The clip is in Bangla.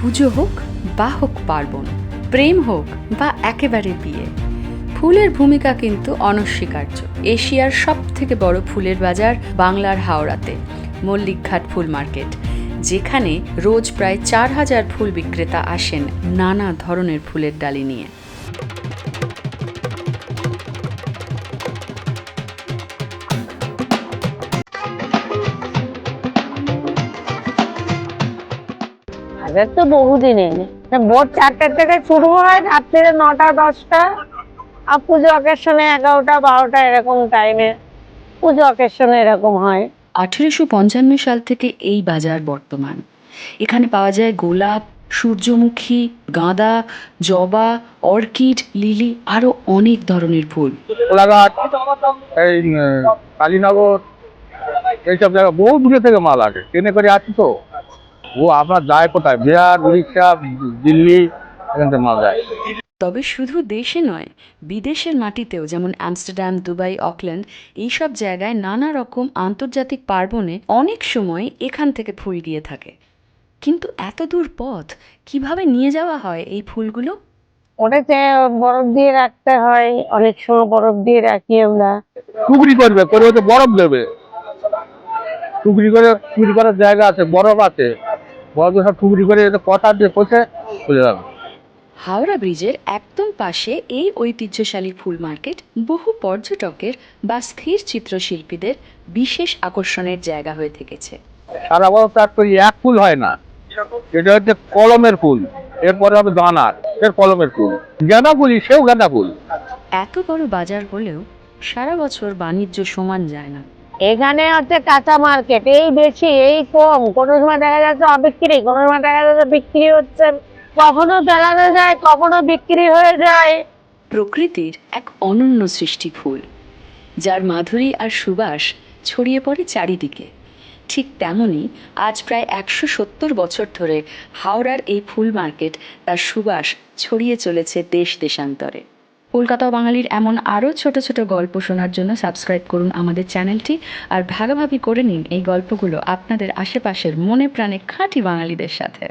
পুজো হোক বা হোক পার্বণ, প্রেম হোক বা একেবারে বিয়ে, ফুলের ভূমিকা কিন্তু অনস্বীকার্য। এশিয়ার সবথেকে বড় ফুলের বাজার বাংলার হাওড়াতে মল্লিকঘাট ফুল মার্কেট, যেখানে রোজ প্রায় 4,000 ফুল বিক্রেতা আসেন নানা ধরনের ফুলের ডালি নিয়ে। আগে তো বহুদিনের ভোর 4টা থেকে শুরু হয়, রাত্রে 9টা 10টা, আর পুজো অকেশনে 11টা 12টা এরকম টাইমে পুজো অকেশনে এরকম হয়। 1855 সাল থেকে এই বাজার বর্তমান। এখানে পাওয়া যায় গোলাপ, সূর্যমুখী, গাঁদা, জবা, অর্কিড, লিলি, আরও অনেক ধরনের ফুল। কোলাঘাট, এই কালীনগর, এইসব জায়গা বহু দূরে থেকে মাল আসে, ট্রেনে করে আসি তো। ও আপনার যায় কোথায়, বিহার, উড়িষ্যা, দিল্লি, এখান থেকে মাল যায়। তবে শুধু দেশে নয়, বিদেশের মাটিতেও, যেমন আমস্টারডাম, দুবাই, অকল্যান্ড, এইসব জায়গায় নানা রকম আন্তর্জাতিক পার্বণে অনেক সময় এখান থেকে ফুল গিয়ে থাকে। কিন্তু এত দূর পথ কিভাবে নিয়ে যাওয়া হয় এই ফুলগুলো? ওটাতে বরফ দিয়ে রাখতে হয়, অনেক সময় বরফ দিয়ে রাখি আমরা। টুকরি করবে, করে ওতে বরফ দেবে, টুকরি করার জায়গা আছে, বরফ আছে, বরফ সব টুকরি করে কথা দিয়ে পচে চলে যাবে। হাওড়া ব্রিজের একদম পাশে এই ঐতিহ্যশালী ফুল মার্কেট বহু পর্যটকের বা স্থির চিত্রশিল্পীদের বিশেষ আকর্ষণের জায়গা হয়ে থেকেছে। সারা বছর তার তো এক ফুল হয় না, এটা হচ্ছে কলমের ফুল, এরপরে হবে দানার, এর কলমের ফুল, গাঁদা ফুলই সেও গাঁদা ফুল। এত বড় বাজার হলেও সারা বছর বাণিজ্য সমান যায় না। এখানে হচ্ছে কাঁচা মার্কেট, এই বেশি এই কম, কোনো সময় দেখা যাচ্ছে অবিক্রি, কোনো সময় দেখা যাচ্ছে বিক্রি হচ্ছে, কখনো বেড়ানো যায়, কখনো বিক্রি হয়ে যায়। প্রকৃতির এক অনন্য সৃষ্টি ফুল, যার মাধুরী আর সুবাস ছড়িয়ে পড়ে চারিদিকে। ঠিক তেমনই আজ প্রায় 170 বছর ধরে হাওড়ার এই ফুল মার্কেট তার সুবাস ছড়িয়ে চলেছে দেশ দেশান্তরে। কলকাতা বাঙালির এমন আরও ছোট ছোট গল্প শোনার জন্য সাবস্ক্রাইব করুন আমাদের চ্যানেলটি, আর ভাগাভাগি করে নিন এই গল্পগুলো আপনাদের আশেপাশের মনে প্রাণে খাঁটি বাঙালিদের সাথে।